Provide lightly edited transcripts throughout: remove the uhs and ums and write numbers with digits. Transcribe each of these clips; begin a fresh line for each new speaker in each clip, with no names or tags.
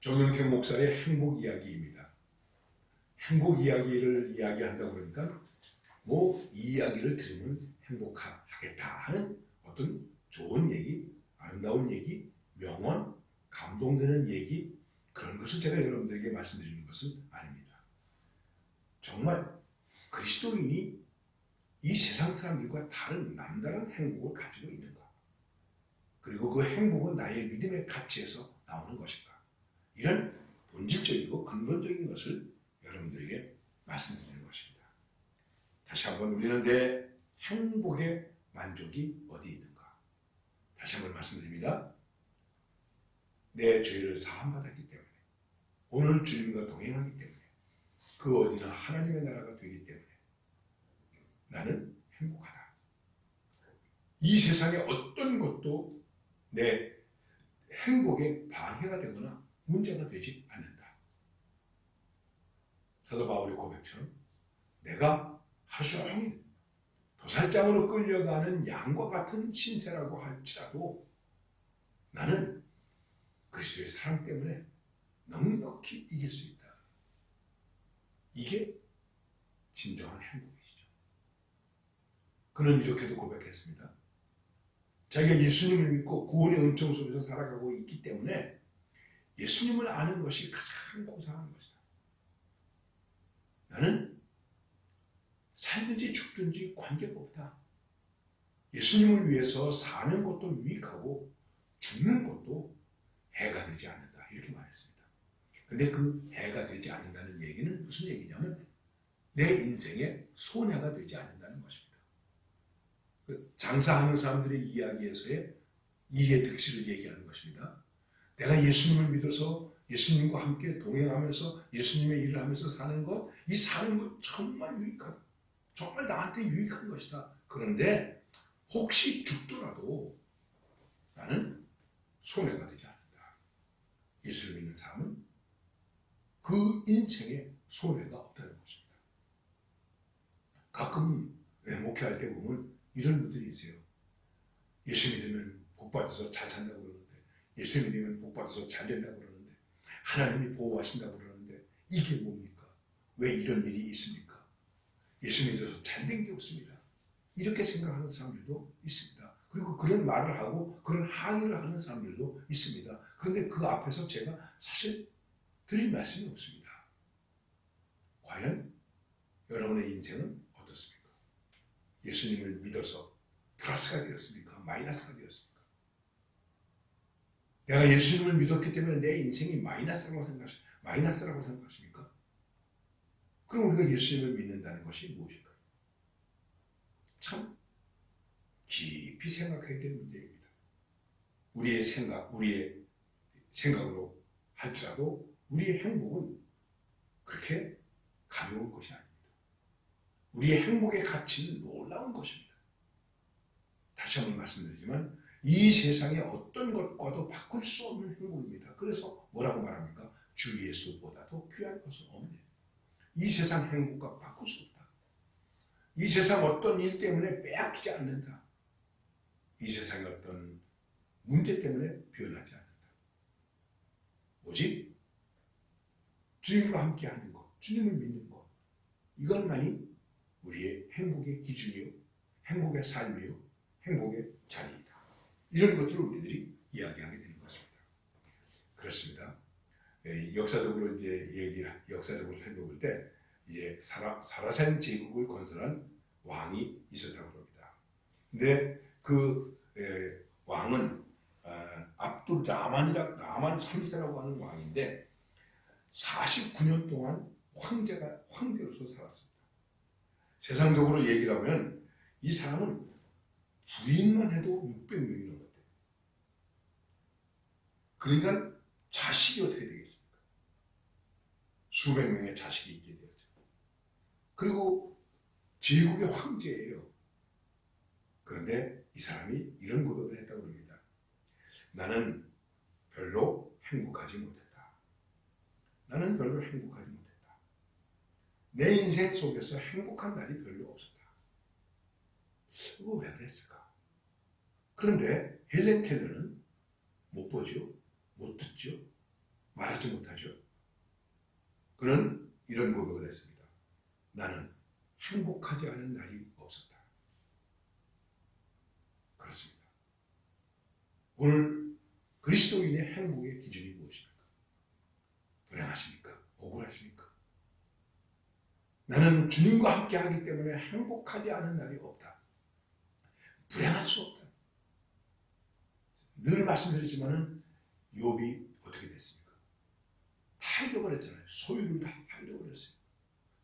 정영택 목사의 행복 이야기입니다. 행복 이야기를 이야기한다고 그러니까 이 이야기를 들으면 행복하겠다 하는 어떤 좋은 얘기, 아름다운 얘기, 명언, 감동되는 얘기, 그런 것을 제가 여러분들에게 말씀드리는 것은 아닙니다. 정말 그리스도인이 이 세상 사람들과 다른 남다른 행복을 가지고 있는가? 그리고 그 행복은 나의 믿음의 가치에서 나오는 것인가? 이런 본질적이고 근본적인 것을 여러분들에게 말씀드리는 것입니다. 다시 한번 우리는 내 행복의 만족이 어디 있는가? 다시 한번 말씀드립니다. 내 죄를 사함받았기 때문에, 오늘 주님과 동행하기 때문에, 그 어디나 하나님의 나라가 되기 때문에 나는 행복하다. 이 세상의 어떤 것도 내 행복에 방해가 되거나 문제가 되지 않는다. 사도 바울의 고백처럼 내가 하루 종일 도살장으로 끌려가는 양과 같은 신세라고 할지라도 나는 그리스도의 사랑 때문에 넉넉히 이길 수 있다. 이게 진정한 행복이시죠. 그는 이렇게도 고백했습니다. 자기가 예수님을 믿고 구원의 은총 속에서 살아가고 있기 때문에 예수님을 아는 것이 가장 고상한 것이다. 나는 살든지 죽든지 관계가 없다. 예수님을 위해서 사는 것도 유익하고 죽는 것도 해가 되지 않는다. 이렇게 말했습니다. 그런데 그 해가 되지 않는다는 얘기는 무슨 얘기냐면 내 인생에 손해가 되지 않는다는 것입니다. 장사하는 사람들의 이야기에서의 이해 득실을 얘기하는 것입니다. 내가 예수님을 믿어서 예수님과 함께 동행하면서 예수님의 일을 하면서 사는 것, 이 사는 것 정말 유익하다. 정말 나한테 유익한 것이다. 그런데 혹시 죽더라도 나는 손해가 되지 않는다. 예수를 믿는 사람은 그 인생에 손해가 없다는 것입니다. 가끔 목회할 때 보면 이런 분들이 있어요. 예수 믿으면 복 받아서 잘 산다고 그러는데, 예수 믿으면 복 받아서 잘 된다고 그러는데, 하나님이 보호하신다고 그러는데 이게 뭡니까? 왜 이런 일이 있습니까? 예수 믿어서 잘 된 게 없습니다. 이렇게 생각하는 사람들도 있습니다. 그리고 그런 말을 하고 그런 항의를 하는 사람들도 있습니다. 그런데 그 앞에서 제가 사실 드릴 말씀이 없습니다. 과연 여러분의 인생은 어떻습니까? 예수님을 믿어서 플러스가 되었습니까? 마이너스가 되었습니까? 내가 예수님을 믿었기 때문에 내 인생이 마이너스라고 생각하십니까? 그럼 우리가 예수님을 믿는다는 것이 무엇일까요? 참 깊이 생각해야 될 문제입니다. 우리의 생각으로 할지라도 우리의 행복은 그렇게 가벼운 것이 아닙니다. 우리의 행복의 가치는 놀라운 것입니다. 다시 한번 말씀드리지만 이 세상의 어떤 것과도 바꿀 수 없는 행복입니다. 그래서 뭐라고 말합니까? 주 예수보다도 귀한 것은 없네. 이 세상 행복과 바꿀 수 없다. 이 세상 어떤 일 때문에 빼앗기지 않는다. 이 세상의 어떤 문제 때문에 변하지 않는다. 오직 주님과 함께하는 것, 주님을 믿는 것, 이것만이 우리의 행복의 기준이요, 행복의 삶이요, 행복의 자리이다. 이런 것들을 우리들이 이야기하게 되는 것입니다. 그렇습니다. 역사적으로 역사적으로 살펴볼 때 이제 사라센 제국을 건설한 왕이 있었다고 합니다. 근데 그 왕은 압둘 라만 3세라고 하는 왕인데 49년 동안 황제로서 살았습니다. 세상적으로 얘기를 하면 이 사람은 부인만 해도 600명이 넘었대요. 그러니까 자식이 어떻게 되겠습니까? 수백 명의 자식이 있게 되었죠. 그리고 제국의 황제예요. 그런데 이 사람이 이런 고백을 했다고 합니다. 나는 별로 행복하지 못했다. 나는 별로 행복하지 못했다. 내 인생 속에서 행복한 날이 별로 없었다. 왜 그랬을까? 그런데 헬렌 켈러는 못 보죠, 못 듣죠, 말하지 못하죠. 그는 이런 고백을 했습니다. 나는 행복하지 않은 날이 없었다. 그렇습니다. 오늘 그리스도인의 행복의 기준이 무엇입니까? 불행하십니까? 억울하십니까? 나는 주님과 함께 하기 때문에 행복하지 않은 날이 없다. 불행할 수 없다. 늘 말씀드리지만은 욥이 어떻게 됐습니까? 다 잃어버렸잖아요. 소유를 다 잃어버렸어요.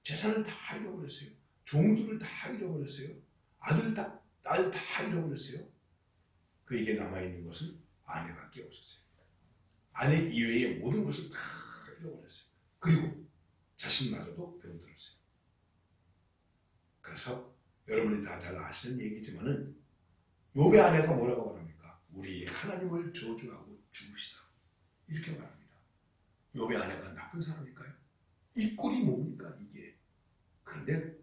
재산을 다 잃어버렸어요. 종들을 다 잃어버렸어요. 딸 다 잃어버렸어요. 그에게 남아있는 것은 아내밖에 없었어요. 아내 이외의 모든 것을 다 잃어버렸어요. 그리고 자신마저도 병들었어요. 그래서 여러분이 다 잘 아시는 얘기지만은 욥의 아내가 뭐라고 말합니까? 우리 하나님을 저주하고 죽읍시다. 이렇게 말합니다. 욥의 아내가 나쁜 사람일까요? 이 꼴이 뭡니까 이게? 그런데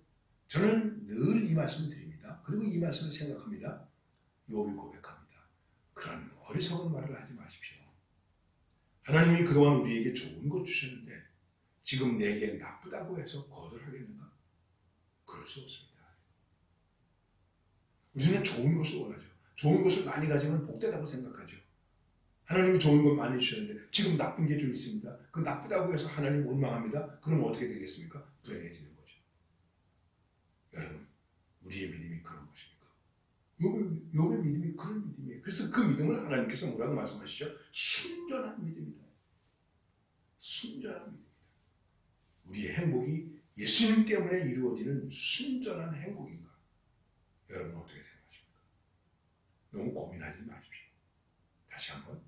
저는 늘 이 말씀을 드립니다. 그리고 이 말씀을 생각합니다. 욥이 고백합니다. 그런 어리석은 말을 하지 마십시오. 하나님이 그동안 우리에게 좋은 것 주셨는데 지금 내게 나쁘다고 해서 거절하겠는가? 그럴 수 없습니다. 우리는 좋은 것을 원하죠. 좋은 것을 많이 가지면 복되다고 생각하죠. 하나님이 좋은 것 많이 주셨는데 지금 나쁜 게 좀 있습니다. 그 나쁘다고 해서 하나님 원망합니다. 그럼 어떻게 되겠습니까? 불행해지는 거죠. 여러분, 우리의 믿음이 그런 것입니까? 욥의 믿음이 그런 믿음이에요. 그래서 그 믿음을 하나님께서 뭐라고 말씀하시죠? 순전한 믿음이다. 순전한 믿음이다. 우리의 행복이 예수님 때문에 이루어지는 순전한 행복인가? 여러분 어떻게 생각하십니까? 너무 고민하지 마십시오. 다시 한번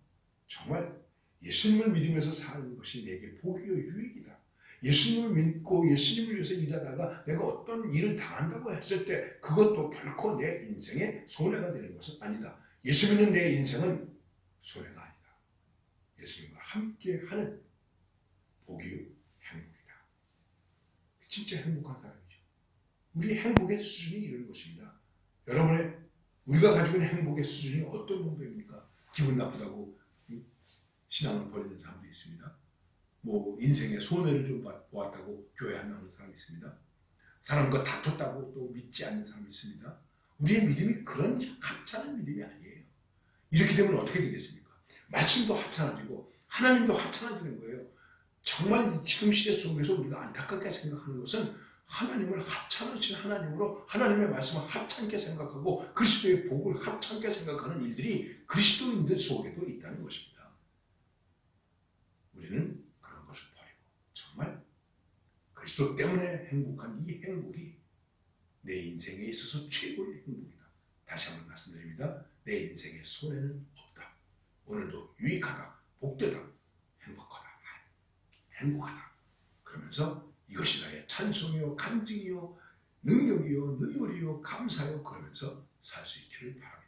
정말 예수님을 믿으면서 사는 것이 내게 복이요 유익이다. 예수님을 믿고 예수님을 위해서 일하다가 내가 어떤 일을 당한다고 했을 때 그것도 결코 내 인생의 손해가 되는 것은 아니다. 예수 믿는 내 인생은 손해가 아니다. 예수님과 함께하는 복이요 행복이다. 진짜 행복한 사람이죠. 우리 행복의 수준이 이런 것입니다. 여러분의 우리가 가지고 있는 행복의 수준이 어떤 정도입니까? 기분 나쁘다고 신앙을 버리는 사람도 있습니다. 뭐 인생의 손해를 좀 보았다고 교회 안 나오는 사람이 있습니다. 사람과 다퉜다고 또 믿지 않는 사람이 있습니다. 우리의 믿음이 그런 하찮은 믿음이 아니에요. 이렇게 되면 어떻게 되겠습니까? 말씀도 하찮아지고 하나님도 하찮아지는 거예요. 정말 지금 시대 속에서 우리가 안타깝게 생각하는 것은 하나님을 하찮으신 하나님으로 하나님의 말씀을 하찮게 생각하고 그리스도의 복을 하찮게 생각하는 일들이 그리스도인들 속에도 있다는 것입니다. 우리는 그런 것을 버리고 정말 그리스도 때문에 행복한 이 행복이 내 인생에 있어서 최고의 행복이다. 다시 한번 말씀드립니다. 내 인생에 손해는 없다. 오늘도 유익하다, 복되다, 행복하다. 그러면서 이것이 나의 찬송이요, 간증이요, 능력이요, 눈물이요, 감사요 그러면서 살 수 있기를 바랍니다.